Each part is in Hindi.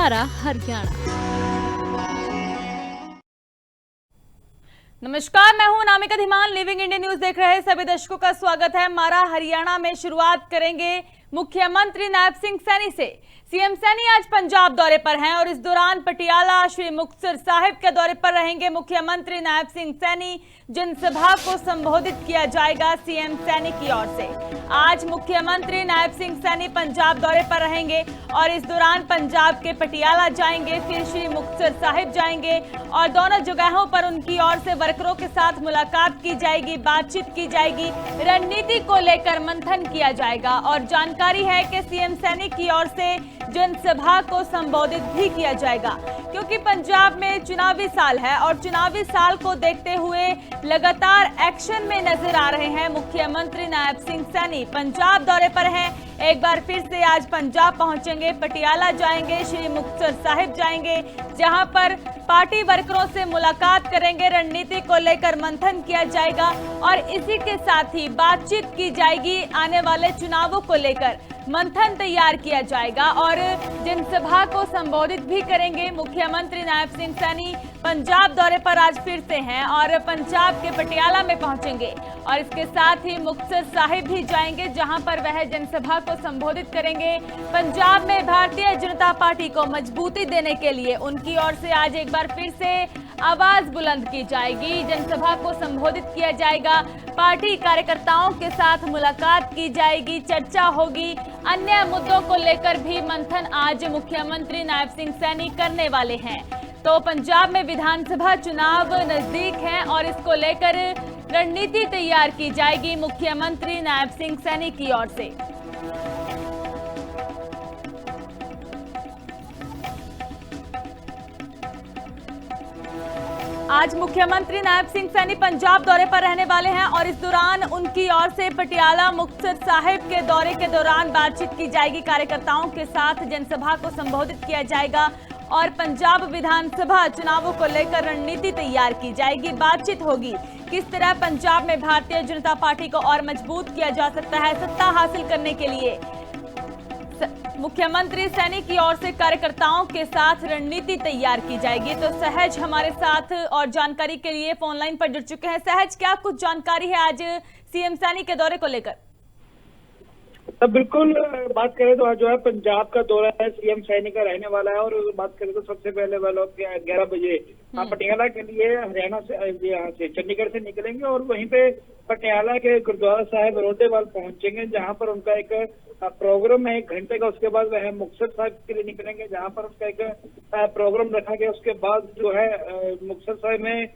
मारा हरियाणा। नमस्कार, मैं हूं नामिका धीमान। लिविंग इंडिया न्यूज देख रहे सभी दर्शकों का स्वागत है। मारा हरियाणा में शुरुआत करेंगे मुख्यमंत्री नायब सिंह सैनी से। सीएम सैनी आज पंजाब दौरे पर हैं और इस दौरान पटियाला श्री मुक्तसर साहिब के दौरे पर रहेंगे मुख्यमंत्री नायब सिंह सैनी। जनसभा को संबोधित किया जाएगा सीएम सैनी की ओर से। आज मुख्यमंत्री नायब सिंह सैनी पंजाब दौरे पर रहेंगे और इस दौरान पंजाब के पटियाला जाएंगे, फिर श्री मुक्तसर साहिब जाएंगे और दोनों जगहों पर उनकी ओर से वर्करों के साथ मुलाकात की जाएगी, बातचीत की जाएगी, रणनीति को लेकर मंथन किया जाएगा। और जानकारी है कि सीएम सैनी की ओर से जनसभा को संबोधित भी किया जाएगा, क्योंकि पंजाब में चुनावी साल है और चुनावी साल को देखते हुए लगातार एक्शन में नजर आ रहे हैं मुख्यमंत्री नायब सिंह सैनी। पंजाब दौरे पर हैं, एक बार फिर से आज पंजाब पहुंचेंगे, पटियाला जाएंगे, श्री मुक्तसर साहिब जाएंगे, जहां पर पार्टी वर्करों से मुलाकात करेंगे, रणनीति को लेकर मंथन किया जाएगा और इसी के साथ ही बातचीत की जाएगी। आने वाले चुनावों को लेकर मंथन तैयार किया जाएगा और जनसभा को संबोधित भी करेंगे। मुख्यमंत्री नायब सिंह सैनी पंजाब दौरे पर आज फिर से हैं और पंजाब के पटियाला में पहुंचेंगे और इसके साथ ही मुक्तसर साहिब भी जाएंगे, जहां पर वह जनसभा को संबोधित करेंगे। पंजाब में भारतीय जनता पार्टी को मजबूती देने के लिए उनकी ओर से आज एक बार फिर से आवाज बुलंद की जाएगी, जनसभा को संबोधित किया जाएगा, पार्टी कार्यकर्ताओं के साथ मुलाकात की जाएगी, चर्चा होगी, अन्य मुद्दों को लेकर भी मंथन आज मुख्यमंत्री नायब सिंह सैनी करने वाले हैं। तो पंजाब में विधानसभा चुनाव नजदीक हैं और इसको लेकर रणनीति तैयार की जाएगी मुख्यमंत्री नायब सिंह सैनी की ओर से। आज मुख्यमंत्री नायब सिंह सैनी पंजाब दौरे पर रहने वाले हैं और इस दौरान उनकी ओर से पटियाला मुक्तसर साहिब के दौरे के दौरान बातचीत की जाएगी, कार्यकर्ताओं के साथ जनसभा को संबोधित किया जाएगा और पंजाब विधानसभा चुनावों को लेकर रणनीति तैयार की जाएगी, बातचीत होगी, किस तरह पंजाब में भारतीय जनता पार्टी को और मजबूत किया जा सकता है सत्ता हासिल करने के लिए। मुख्यमंत्री सैनी की ओर से कार्यकर्ताओं के साथ रणनीति तैयार की जाएगी। तो सहज हमारे साथ और जानकारी के लिए फोन लाइन पर जुड़ चुके हैं। सहज, क्या कुछ जानकारी है आज सीएम सैनी के दौरे को लेकर? तब बिल्कुल बात करें तो आज जो है पंजाब का दौरा है, सीएम सैनी का रहने वाला है और बात करें तो सबसे पहले वह लोग 11 बजे पटियाला के लिए हरियाणा से यहाँ से चंडीगढ़ से निकलेंगे और वहीं पे पटियाला के गुरुद्वारा साहिब रोडेवाल पहुंचेंगे, जहां पर उनका एक प्रोग्राम है 1 घंटे का। उसके बाद वह मुक्तसर साहिब के लिए निकलेंगे, जहां पर उसका एक प्रोग्राम रखा गया। उसके बाद जो है मुक्तसर साहिब में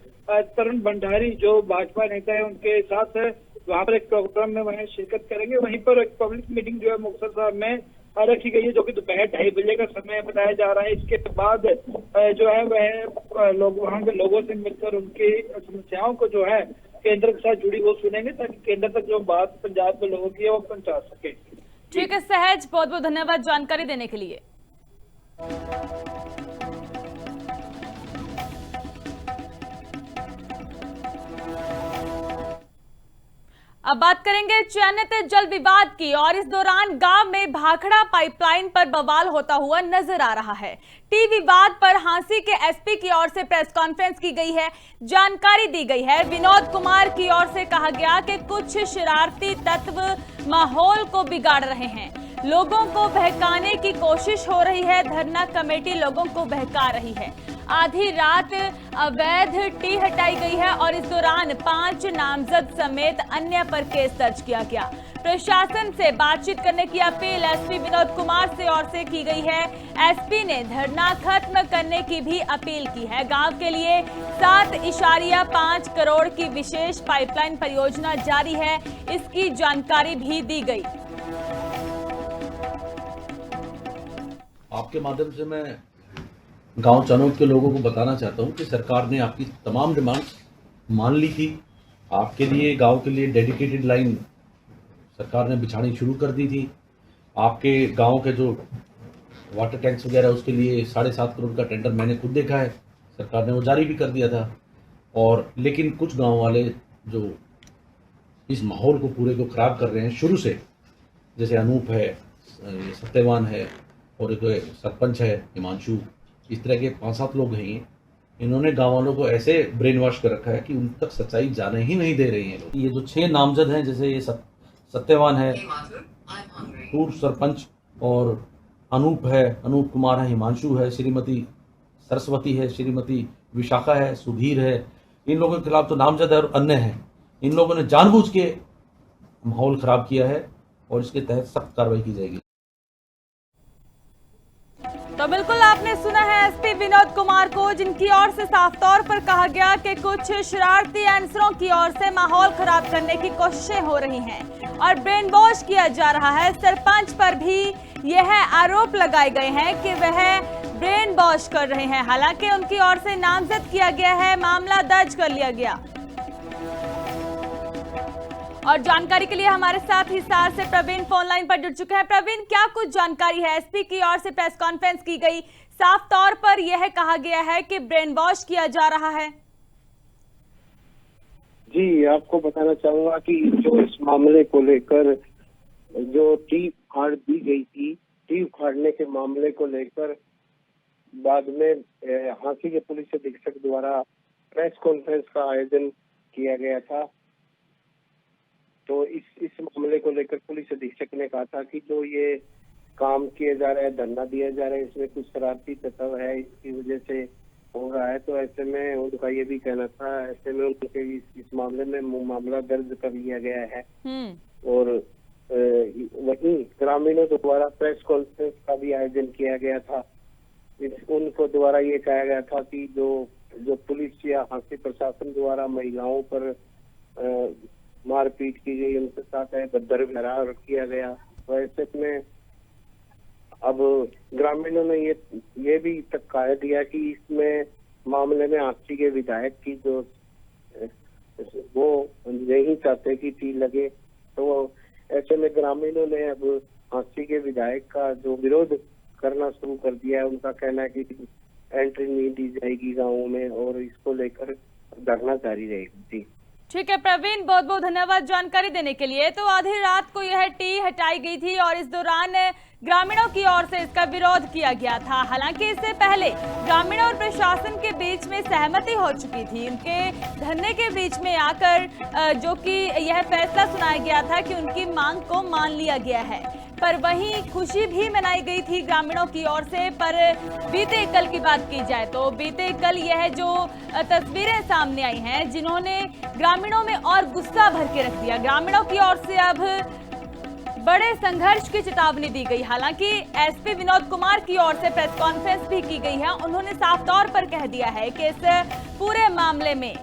तरुण भंडारी जो भाजपा नेता है उनके साथ वहां पर एक प्रोग्राम में वह शिरकत करेंगे। वहीं पर एक पब्लिक मीटिंग जो है मुक्तसर साहिब में रखी गई है, जो कि दोपहर 2:30 बजे का समय बताया जा रहा है। इसके बाद जो है वह लोग वहां के लोगों से मिलकर उनकी समस्याओं को जो है केंद्र के साथ जुड़ी वो सुनेंगे, ताकि केंद्र तक जो बात पंजाब के लोगों की है वो पहुंचा सके। ठीक है सहज, बहुत बहुत धन्यवाद जानकारी देने के लिए। अब बात करेंगे चयनित जल विवाद की और इस दौरान गांव में भाखड़ा पाइपलाइन पर बवाल होता हुआ नजर आ रहा है। टी विवाद पर हांसी के एसपी की ओर से प्रेस कॉन्फ्रेंस की गई है, जानकारी दी गई है। विनोद कुमार की ओर से कहा गया कि कुछ शरारती तत्व माहौल को बिगाड़ रहे हैं, लोगों को बहकाने की कोशिश हो रही है, धरना कमेटी लोगों को बहका रही है। आधी रात अवैध टी हटाई गई है और इस दौरान 5 नामजद समेत अन्य पर केस दर्ज किया गया। प्रशासन से बातचीत करने की अपील एसपी विनोद कुमार से ओर से की गई है। एसपी ने धरना खत्म करने की भी अपील की है। गांव के लिए 7.5 करोड़ की विशेष पाइपलाइन परियोजना जारी है, इसकी जानकारी भी दी गई। आपके माध्यम से मैं गांव चनौद के लोगों को बताना चाहता हूं कि सरकार ने आपकी तमाम डिमांड्स मान ली थी। आपके लिए गांव के लिए डेडिकेटेड लाइन सरकार ने बिछानी शुरू कर दी थी। आपके गांव के जो वाटर टैंक्स वगैरह उसके लिए 7.5 करोड़ का टेंडर मैंने खुद देखा है, सरकार ने वो जारी भी कर दिया था। और लेकिन कुछ गांव वाले जो इस माहौल को पूरे को ख़राब कर रहे हैं शुरू से, जैसे अनूप है, सत्यवान है और एक सरपंच है हिमांशु, इस तरह के 5-7 लोग हैं ये। इन्होंने गाँव वालों को ऐसे ब्रेन वॉश कर रखा है कि उन तक सच्चाई जाने ही नहीं दे रही है लोग। ये जो 6 नामजद हैं, जैसे ये सत्यवान है, पूर्व सरपंच, और अनूप है, अनूप कुमार है, हिमांशु है, श्रीमती सरस्वती है, श्रीमती विशाखा है, सुधीर है, इन लोगों के खिलाफ तो नामजद है और अन्य हैं। इन लोगों ने जानबूझ के माहौल खराब किया है और इसके तहत सख्त कार्रवाई की जाएगी। तो बिल्कुल आपने सुना है एसपी विनोद कुमार को, जिनकी ओर से साफ तौर पर कहा गया कि कुछ शरारती अनसरों की ओर से माहौल खराब करने की कोशिशें हो रही हैं और ब्रेन वॉश किया जा रहा है। सरपंच पर भी यह आरोप लगाए गए हैं कि वह ब्रेन वॉश कर रहे हैं। हालांकि उनकी ओर से नामजद किया गया है, मामला दर्ज कर लिया गया। और जानकारी के लिए हमारे साथ हिसार से प्रवीण फोन लाइन पर जुड़ चुके हैं। प्रवीण, क्या कुछ जानकारी है? एसपी की ओर से प्रेस कॉन्फ्रेंस की गई, साफ तौर पर यह कहा गया है कि ब्रेन वॉश किया जा रहा है। जी, आपको बताना चाहूंगा कि जो इस मामले को लेकर जो टीप फाड़ दी गई थी, टीप फाड़ने के मामले को लेकर बाद में हांसी के पुलिस अधीक्षक द्वारा प्रेस कॉन्फ्रेंस का आयोजन किया गया था। तो इस मामले को लेकर पुलिस अधीक्षक ने कहा था कि जो ये काम किया जा रहा है, धरना दिया जा रहा है, इसमें कुछ शरारती तत्व है, इसकी वजह से हो रहा है। तो ऐसे में उनका ये भी कहना था, ऐसे में उनके इस मामले में मामला दर्ज कर लिया गया है। और वहीं ग्रामीणों द्वारा प्रेस कॉन्फ्रेंस का भी आयोजन किया गया था। उनको द्वारा ये कहा गया था कि जो पुलिस या हांसी प्रशासन द्वारा महिलाओं पर मारपीट की गई, उनके साथ भद्र व्यवहार किया गया। तो ऐसे में अब ग्रामीणों ने ये भी तक कह दिया कि इसमें मामले में हांसी के विधायक की जो वो नहीं चाहते कि तीर लगे। तो ऐसे में ग्रामीणों ने अब हांसी के विधायक का जो विरोध करना शुरू कर दिया है। उनका कहना है कि एंट्री नहीं दी जाएगी गाँव में और इसको लेकर धरना जारी रहेगी। जी ठीक है प्रवीण, बहुत बहुत धन्यवाद जानकारी देने के लिए। तो आधी रात को यह टी हटाई गई थी और इस दौरान ग्रामीणों की ओर से इसका विरोध किया गया था। हालांकि इससे पहले ग्रामीणों और प्रशासन के बीच में सहमति हो चुकी थी। उनके धरने के बीच में आकर जो कि यह फैसला सुनाया गया था कि उनकी मांग को मान लिया गया है। पर वहीं खुशी भी मनाई गई थी ग्रामीणों की ओर से। पर बीते कल की बात की जाए तो बीते कल यह जो तस्वीरें सामने आई हैं, जिन्होंने ग्रामीणों में और गुस्सा भर के रख दिया। ग्रामीणों की ओर से अब बड़े संघर्ष की चेतावनी दी गई। हालांकि एसपी विनोद कुमार की ओर से प्रेस कॉन्फ्रेंस भी की गई है। उन्होंने साफ तौर पर कह दिया है कि इस पूरे मामले में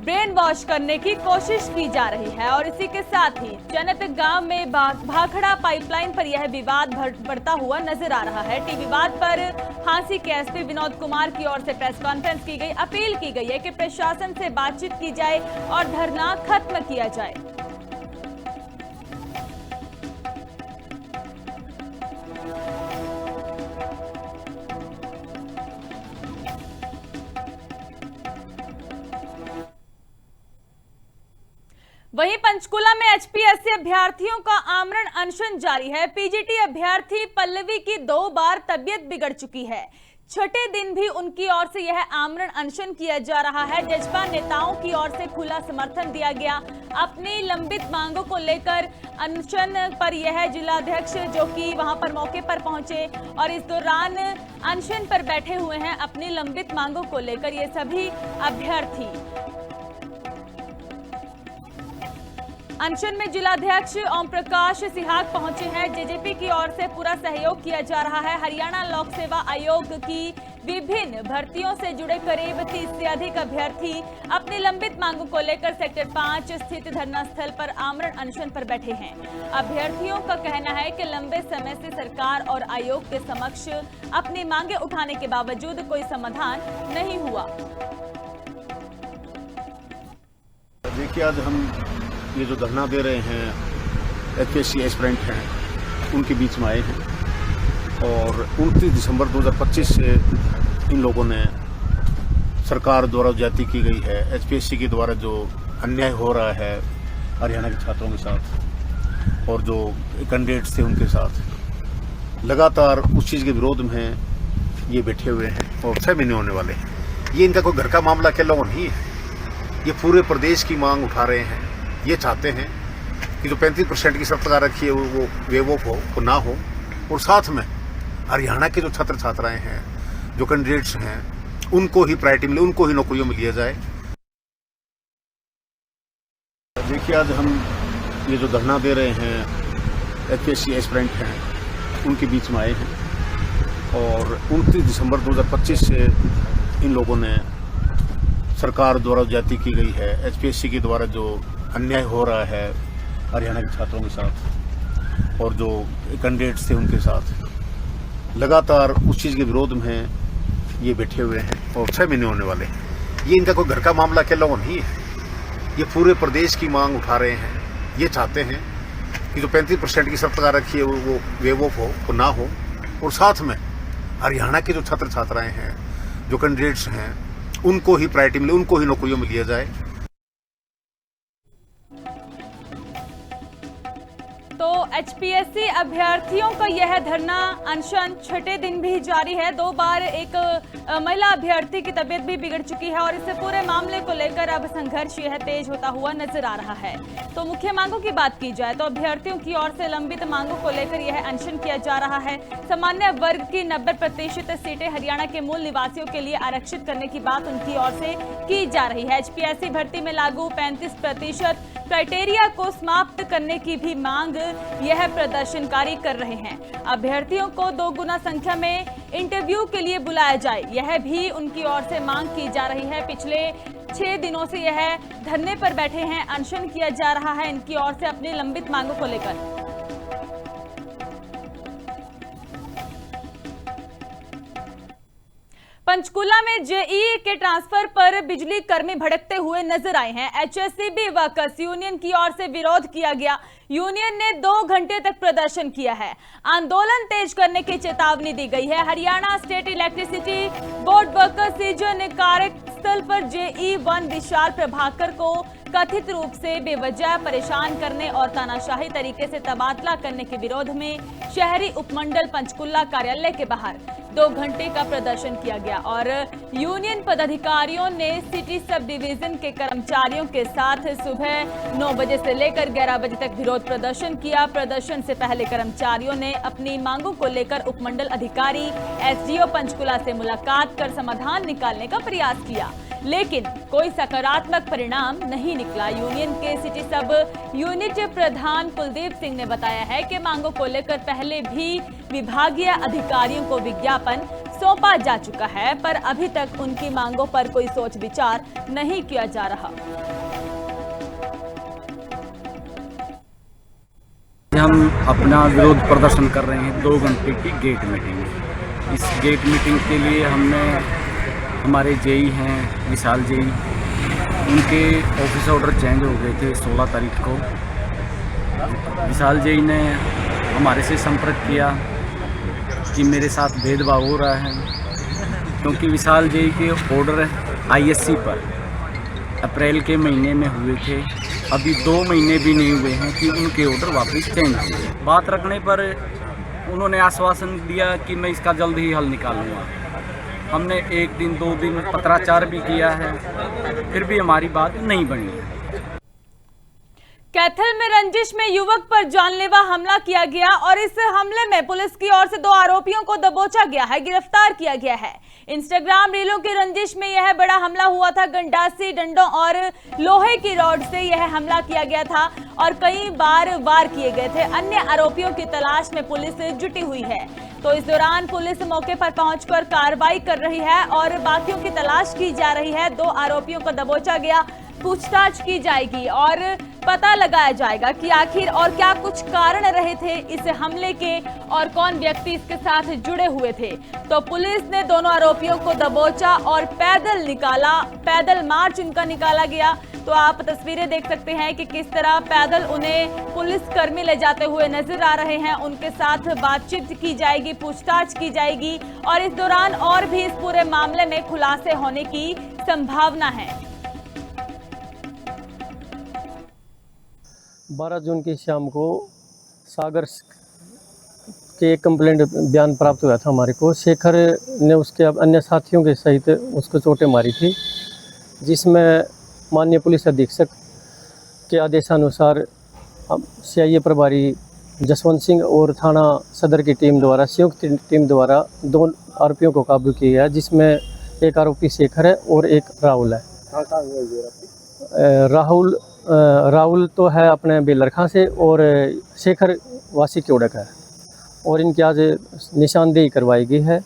ब्रेन वॉश करने की कोशिश की जा रही है। और इसी के साथ ही जनत गांव में भाखड़ा पाइपलाइन पर यह विवाद बढ़ता हुआ नजर आ रहा है। टी विवाद पर हांसी के एसपी विनोद कुमार की ओर से प्रेस कॉन्फ्रेंस की गई। अपील की गई है कि प्रशासन से बातचीत की जाए और धरना खत्म किया जाए। वहीं पंचकुला में एचपीएससी अभ्यर्थियों का आमरण अनशन जारी है। पीजीटी अभ्यर्थी पल्लवी की 2 बार तबीयत बिगड़ चुकी है। छठे दिन भी उनकी ओर से यह आमरण अनशन किया जा रहा है। जजपा नेताओं की ओर से खुला समर्थन दिया गया। अपनी लंबित मांगों को लेकर अनशन पर यह जिलाध्यक्ष जो कि वहां पर मौके पर पहुंचे और इस दौरान अनशन पर बैठे हुए हैं अपनी लंबित मांगों को लेकर ये सभी अभ्यर्थी। अनशन में जिलाध्यक्ष ओम प्रकाश सिहाग पहुंचे हैं। जेजेपी की ओर से पूरा सहयोग किया जा रहा है। हरियाणा लोक सेवा आयोग की विभिन्न भर्तियों से जुड़े करीब 30 से अधिक अभ्यर्थी अपनी लंबित मांगों को लेकर सेक्टर 5 स्थित धरना स्थल पर आमरण अनशन पर बैठे हैं। अभ्यर्थियों का कहना है कि लंबे समय से सरकार और आयोग के समक्ष अपनी मांगे उठाने के बावजूद कोई समाधान नहीं हुआ। देखिए, आज हम ये जो धरना दे रहे हैं एचपीएससी एस्पिरेंट हैं, उनके बीच में आए हैं और 29 दिसंबर 2025 से इन लोगों ने सरकार द्वारा ज्यादती की गई है, एचपीएससी के द्वारा जो अन्याय हो रहा है हरियाणा के छात्रों के साथ और जो कैंडिडेट्स थे उनके साथ, लगातार उस चीज़ के विरोध में ये बैठे हुए हैं और 6 महीने होने वाले हैं। ये इनका कोई घर का मामला अकेला नहीं है, ये पूरे प्रदेश की मांग उठा रहे हैं। ये चाहते हैं कि जो 35% की शर्त लगा रखी है वो वेवॉफ हो, वो ना हो, और साथ में हरियाणा के जो छात्र छात्राएं हैं, जो कैंडिडेट्स हैं, उनको ही प्रायोरिटी मिले, उनको ही नौकरियों में लिया जाए। देखिए, आज हम ये जो धरना दे रहे हैं एचपीएससी एस्पिरेंट हैं, उनके बीच में आए हैं और 29 दिसंबर 2025 से इन लोगों ने सरकार द्वारा ज्यादती की गई है, एचपीएससी के द्वारा जो अन्याय हो रहा है हरियाणा के छात्रों के साथ और जो कैंडिडेट्स थे उनके साथ, लगातार उस चीज़ के विरोध में ये बैठे हुए हैं और 6 महीने होने वाले हैं। ये इनका कोई घर का मामला अकेला नहीं है, ये पूरे प्रदेश की मांग उठा रहे हैं। ये चाहते हैं कि जो 35% की शर्त लगा रखी है वो वेवॉफ हो, वो ना हो, और साथ में हरियाणा के जो छात्र छात्राएं हैं, जो कैंडिडेट्स हैं, उनको ही प्रायोरिटी मिले, उनको ही नौकरियों में लिया जाए। तो एचपीएससी अभ्यर्थियों का यह धरना अनशन छठे दिन भी जारी है। 2 बार एक महिला अभ्यर्थी की तबीयत भी बिगड़ चुकी है और इस पूरे मामले को लेकर अब संघर्ष यह तेज होता हुआ नजर आ रहा है। तो मुख्य मांगों की बात की जाए तो अभ्यर्थियों की ओर से लंबित मांगों को लेकर यह अनशन किया जा रहा है। सामान्य वर्ग की 90% सीटें हरियाणा के मूल निवासियों के लिए आरक्षित करने की बात उनकी ओर से की जा रही है। एचपीएससी भर्ती में लागू 35% क्राइटेरिया को समाप्त करने की भी मांग यह प्रदर्शनकारी कर रहे हैं। अभ्यर्थियों को 2 गुना संख्या में इंटरव्यू के लिए बुलाया जाए, यह भी उनकी ओर से मांग की जा रही है। पिछले 6 दिनों से यह धरने पर बैठे हैं, अनशन किया जा रहा है इनकी ओर से अपनी लंबित मांगों को लेकर। पंचकुला में जेईई के ट्रांसफर पर बिजली कर्मी भड़कते हुए नजर आए हैं। एचएससीबी वर्कर्स यूनियन की ओर से विरोध किया गया। यूनियन ने 2 घंटे तक प्रदर्शन किया है। आंदोलन तेज करने की चेतावनी दी गई है। Haryana state electricity board workers union ने कार्यस्थल पर जेईई 1 विशाल प्रभाकर को कथित रूप से बेवजह परेशान करने और तानाशाही तरीके से तबादला करने के विरोध में शहरी उपमंडल पंचकुला कार्यालय के बाहर 2 घंटे का प्रदर्शन किया गया और यूनियन पदाधिकारियों ने सिटी सब डिवीजन के कर्मचारियों के साथ सुबह 9 बजे से लेकर 11 बजे तक विरोध प्रदर्शन किया। प्रदर्शन से पहले कर्मचारियों ने अपनी मांगों को लेकर उपमंडल अधिकारी एसडीओ पंचकुला से मुलाकात कर समाधान निकालने का प्रयास किया, लेकिन कोई सकारात्मक परिणाम नहीं निकला। यूनियन के सिटी सब यूनिट प्रधान कुलदीप सिंह ने बताया है कि मांगों को लेकर पहले भी विभागीय अधिकारियों को विज्ञापन सौंपा जा चुका है, पर अभी तक उनकी मांगों पर कोई सोच विचार नहीं किया जा रहा। हम अपना विरोध प्रदर्शन कर रहे हैं 2 घंटे की गेट मीटिंग। इस गेट मीटिंग के लिए हमने हमारे जेई हैं विशाल जेई, उनके ऑफिस ऑर्डर चेंज हो गए थे 16 तारीख को। विशाल जेई ने हमारे से संपर्क किया कि मेरे साथ भेदभाव हो रहा है, क्योंकि विशाल जेई के ऑर्डर आईएससी पर अप्रैल के महीने में हुए थे। अभी 2 महीने भी नहीं हुए हैं कि उनके ऑर्डर वापस चेंज हो गए। बात रखने पर उन्होंने आश्वासन दिया कि मैं इसका जल्द ही हल निकालूंगा। हमने 1 दिन 2 दिन पत्राचार भी किया है, फिर भी हमारी बात नहीं बनी है। कैथल में रंजिश में युवक पर जानलेवा हमला किया गया और इस हमले में पुलिस की ओर से 2 आरोपियों को दबोचा गया है, गिरफ्तार किया गया है। इंस्टाग्राम रीलों की रंजिश में यह बड़ा हमला हुआ था। गंडासी डंडों और लोहे की रॉड से यह हमला किया गया था और कई बार वार किए गए थे। अन्य आरोपियों की तलाश में पुलिस जुटी हुई है। तो इस दौरान पुलिस मौके पर पहुंचकर कार्रवाई कर रही है और बाकियों की तलाश की जा रही है। 2 आरोपियों को दबोचा गया, पूछताछ की जाएगी और पता लगाया जाएगा कि आखिर और क्या कुछ कारण रहे थे इस हमले के और कौन व्यक्ति इसके साथ जुड़े हुए थे। तो पुलिस ने दोनों आरोपियों को दबोचा और पैदल मार्च उनका निकाला गया। तो आप तस्वीरें देख सकते हैं कि किस तरह पैदल उन्हें पुलिसकर्मी ले जाते हुए नजर आ रहे हैं। उनके साथ बातचीत की जाएगी, पूछताछ की जाएगी और इस दौरान और भी इस पूरे मामले में खुलासे होने की संभावना है। 12 जून की शाम को सागर कि एक कंप्लेंट बयान प्राप्त हुआ था हमारे को। शेखर ने उसके अन्य साथियों के सहित उसको चोटें मारी थी, जिसमें माननीय पुलिस अधीक्षक के आदेशानुसार सीआईए प्रभारी जसवंत सिंह और थाना सदर की टीम द्वारा, संयुक्त टीम द्वारा 2 आरोपियों को काबू किया है, जिसमें एक आरोपी शेखर है और एक राहुल है। राहुल तो है अपने बेलरखा से और शेखर वासी क्योड़क है, और इनकी आज निशानदेही करवाई गई है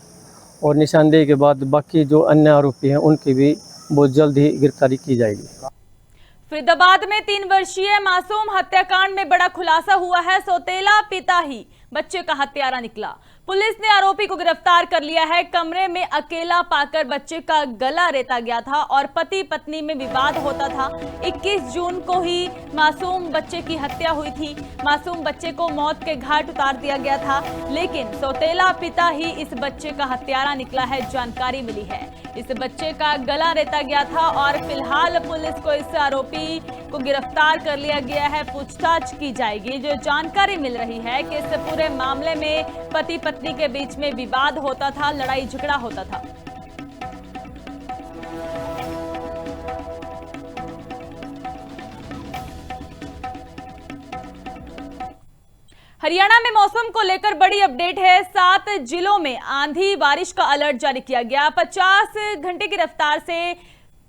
और निशानदेही के बाद बाकी जो अन्य आरोपी हैं उनकी भी बहुत जल्द ही गिरफ्तारी की जाएगी। फरीदाबाद में 3 वर्षीय मासूम हत्याकांड में बड़ा खुलासा हुआ है। सौतेला पिता ही बच्चे का हत्यारा निकला। पुलिस ने आरोपी को गिरफ्तार कर लिया है। कमरे में अकेला पाकर बच्चे का गला रेता गया था और पति पत्नी में विवाद होता था। 21 जून को ही मासूम बच्चे की हत्या हुई थी। मासूम बच्चे को मौत के घाट उतार दिया गया था, लेकिन सौतेला पिता ही इस बच्चे का हत्यारा निकला है, जानकारी मिली है। इस बच्चे का गला रेता गया था और फिलहाल पुलिस को इस आरोपी को गिरफ्तार कर लिया गया है। पूछताछ की जाएगी। जो जानकारी मिल रही है कि इस पूरे मामले में पति पत्नी के बीच में विवाद होता था, लड़ाई झगड़ा होता था। हरियाणा में मौसम को लेकर बड़ी अपडेट है। 7 जिलों में आंधी बारिश का अलर्ट जारी किया गया। 50 घंटे की रफ्तार से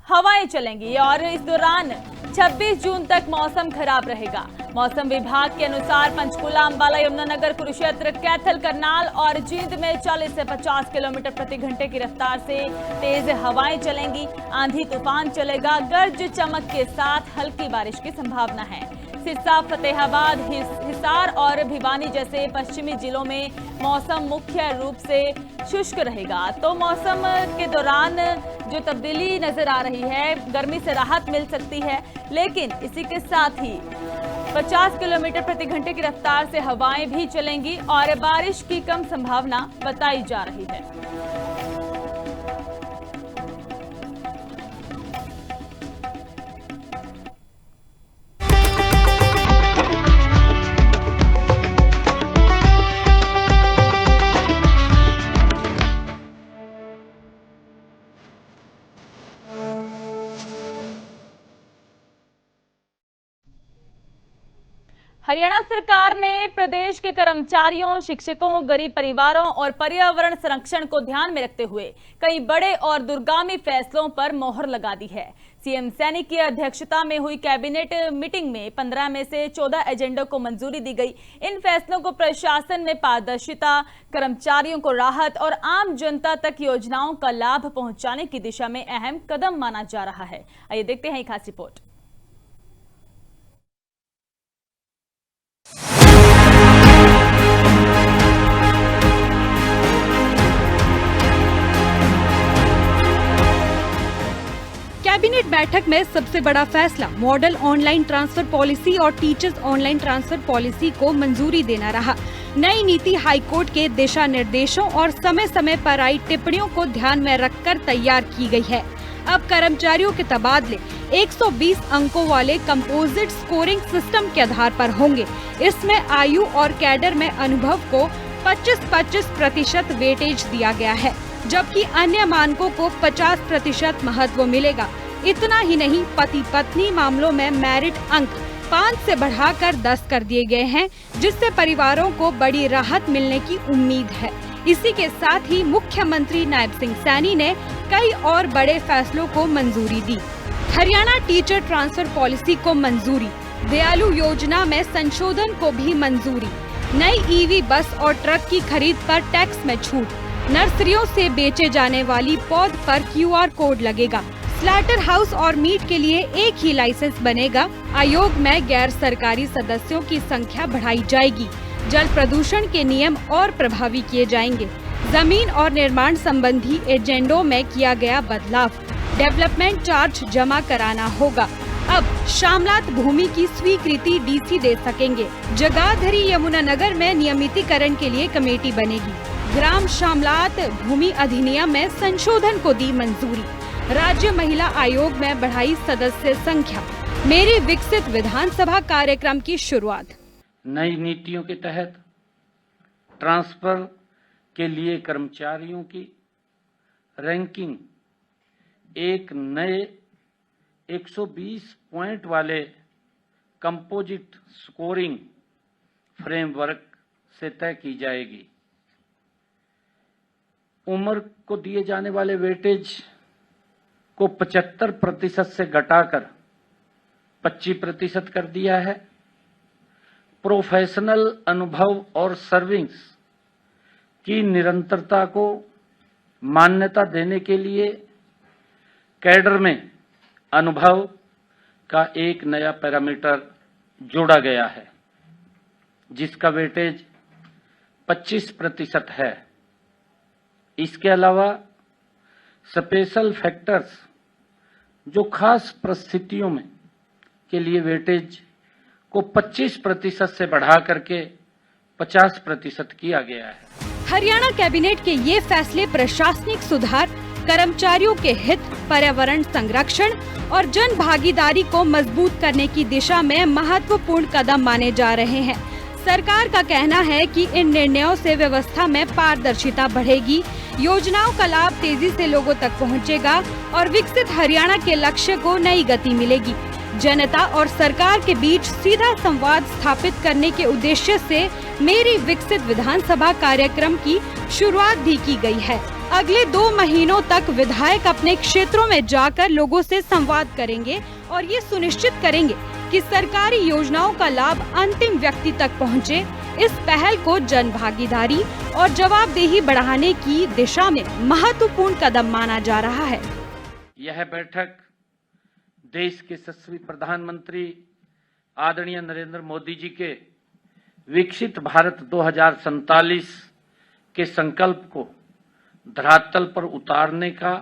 हवाएं चलेंगी और इस दौरान 26 जून तक मौसम खराब रहेगा। मौसम विभाग के अनुसार पंचकुला, अंबाला, यमुनानगर, कुरुक्षेत्र, कैथल, करनाल और जींद में 40 से 50 किलोमीटर प्रति घंटे की रफ्तार से तेज हवाएं चलेंगी। आंधी तूफान चलेगा। गर्ज चमक के साथ हल्की बारिश की संभावना है। सिरसा, फतेहाबाद, हिसार और भिवानी जैसे पश्चिमी जिलों में मौसम मुख्य रूप से शुष्क रहेगा। तो मौसम के दौरान जो तब्दीली नजर आ रही है, गर्मी से राहत मिल सकती है, लेकिन इसी के साथ ही 50 किलोमीटर प्रति घंटे की रफ्तार से हवाएं भी चलेंगी और बारिश की कम संभावना बताई जा रही है। हरियाणा सरकार ने प्रदेश के कर्मचारियों, शिक्षकों, गरीब परिवारों और पर्यावरण संरक्षण को ध्यान में रखते हुए कई बड़े और दूरगामी फैसलों पर मोहर लगा दी है। सीएम सैनी की अध्यक्षता में हुई कैबिनेट मीटिंग में 15 में से 14 एजेंडों को मंजूरी दी गई। इन फैसलों को प्रशासन में पारदर्शिता, कर्मचारियों को राहत और आम जनता तक योजनाओं का लाभ पहुंचाने की दिशा में अहम कदम माना जा रहा है। आइए देखते हैं एक खास रिपोर्ट। कैबिनेट बैठक में सबसे बड़ा फैसला मॉडल ऑनलाइन ट्रांसफर पॉलिसी और टीचर्स ऑनलाइन ट्रांसफर पॉलिसी को मंजूरी देना रहा। नई नीति हाईकोर्ट के दिशा निर्देशों और समय समय पर आई टिप्पणियों को ध्यान में रखकर तैयार की गई है। अब कर्मचारियों के तबादले 120 अंकों वाले कंपोजिट स्कोरिंग सिस्टम के आधार पर होंगे। इसमें आयु और कैडर में अनुभव को 25-25% वेटेज दिया गया है, जबकि अन्य मानकों को 50% महत्व मिलेगा। इतना ही नहीं, पति पत्नी मामलों में मेरिट अंक 5 से बढ़ाकर 10 कर दिए गए हैं, जिससे परिवारों को बड़ी राहत मिलने की उम्मीद है। इसी के साथ ही मुख्यमंत्री नायब सिंह सैनी ने कई और बड़े फैसलों को मंजूरी दी। हरियाणा टीचर ट्रांसफर पॉलिसी को मंजूरी, दयालु योजना में संशोधन को भी मंजूरी, नई ईवी बस और ट्रक की खरीद पर टैक्स में छूट, नर्सरियों से बेचे जाने वाली पौध पर QR कोड लगेगा, स्लैटर हाउस और मीट के लिए एक ही लाइसेंस बनेगा, आयोग में गैर सरकारी सदस्यों की संख्या बढ़ाई जाएगी, जल प्रदूषण के नियम और प्रभावी किए जाएंगे, जमीन और निर्माण संबंधी एजेंडों में किया गया बदलाव, डेवलपमेंट चार्ज जमा कराना होगा। अब शामलात भूमि की स्वीकृति DC दे सकेंगे। जगाधरी यमुनानगर में नियमितीकरण के लिए कमेटी बनेगी। ग्राम शामलात भूमि अधिनियम में संशोधन को दी मंजूरी। राज्य महिला आयोग में बढ़ाई सदस्य संख्या। मेरी विकसित विधानसभा कार्यक्रम की शुरुआत। नई नीतियों के तहत ट्रांसफर के लिए कर्मचारियों की रैंकिंग एक नए 120 पॉइंट वाले कंपोजिट स्कोरिंग फ्रेमवर्क से तय की जाएगी। उम्र को दिए जाने वाले वेटेज को 75% से घटाकर 25% कर दिया है। प्रोफेशनल अनुभव और सर्विस की निरंतरता को मान्यता देने के लिए कैडर में अनुभव का एक नया पैरामीटर जोड़ा गया है, जिसका वेटेज 25% है। इसके अलावा स्पेशल फैक्टर्स, जो खास परिस्थितियों में के लिए वेटेज को 25% से बढ़ा करके 50% किया गया है। हरियाणा कैबिनेट के ये फैसले प्रशासनिक सुधार, कर्मचारियों के हित, पर्यावरण संरक्षण और जन भागीदारी को मजबूत करने की दिशा में महत्वपूर्ण कदम माने जा रहे हैं। सरकार का कहना है कि इन निर्णयों से व्यवस्था में पारदर्शिता बढ़ेगी, योजनाओं का लाभ तेजी से लोगों तक पहुंचेगा और विकसित हरियाणा के लक्ष्य को नई गति मिलेगी। जनता और सरकार के बीच सीधा संवाद स्थापित करने के उद्देश्य से मेरी विकसित विधानसभा कार्यक्रम की शुरुआत भी की गई है। अगले 2 महीनों तक विधायक अपने क्षेत्रों में जाकर लोगों से संवाद करेंगे और ये सुनिश्चित करेंगे कि सरकारी योजनाओं का लाभ अंतिम व्यक्ति तक पहुंचे। इस पहल को जन भागीदारी और जवाबदेही बढ़ाने की दिशा में महत्वपूर्ण कदम माना जा रहा है। यह बैठक देश के यशस्वी प्रधानमंत्री आदरणीय नरेंद्र मोदी जी के विकसित भारत 2047 के संकल्प को धरातल पर उतारने का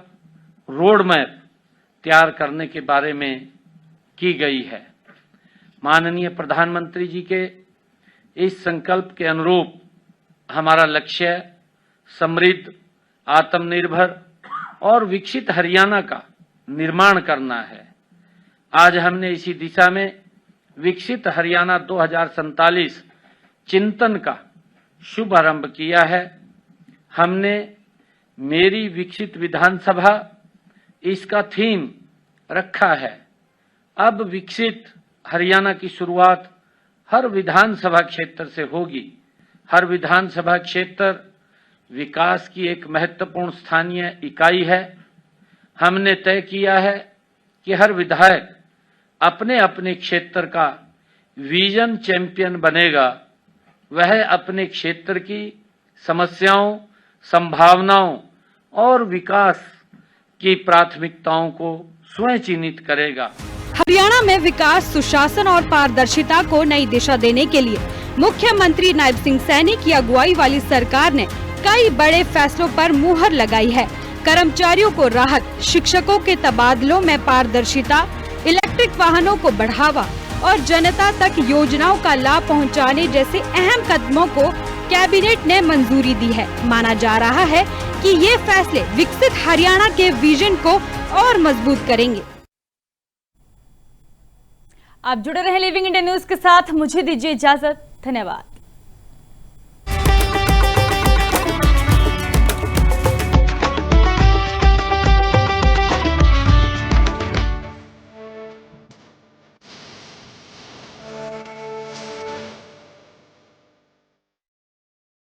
रोड मैप तैयार करने के बारे में की गई है। माननीय प्रधानमंत्री जी के इस संकल्प के अनुरूप हमारा लक्ष्य समृद्ध, आत्मनिर्भर और विकसित हरियाणा का निर्माण करना है। आज हमने इसी दिशा में विकसित हरियाणा 2047 चिंतन का शुभारंभ किया है। हमने मेरी विकसित विधानसभा इसका थीम रखा है। अब विकसित हरियाणा की शुरुआत हर विधानसभा क्षेत्र से होगी। हर विधानसभा क्षेत्र विकास की एक महत्वपूर्ण स्थानीय इकाई है। हमने तय किया है कि हर विधायक अपने अपने क्षेत्र का विजन चैंपियन बनेगा। वह अपने क्षेत्र की समस्याओं, संभावनाओं और विकास की प्राथमिकताओं को स्वयं चिन्हित करेगा। हरियाणा में विकास, सुशासन और पारदर्शिता को नई दिशा देने के लिए मुख्यमंत्री नायब सिंह सैनी की अगुवाई वाली सरकार ने कई बड़े फैसलों पर मुहर लगाई है। कर्मचारियों को राहत, शिक्षकों के तबादलों में पारदर्शिता, इलेक्ट्रिक वाहनों को बढ़ावा और जनता तक योजनाओं का लाभ पहुंचाने जैसे अहम कदमों को कैबिनेट ने मंजूरी दी है। माना जा रहा है कि ये फैसले विकसित हरियाणा के विजन को और मजबूत करेंगे। आप जुड़े रहे लिविंग इंडिया न्यूज के साथ। मुझे दीजिए इजाजत। धन्यवाद।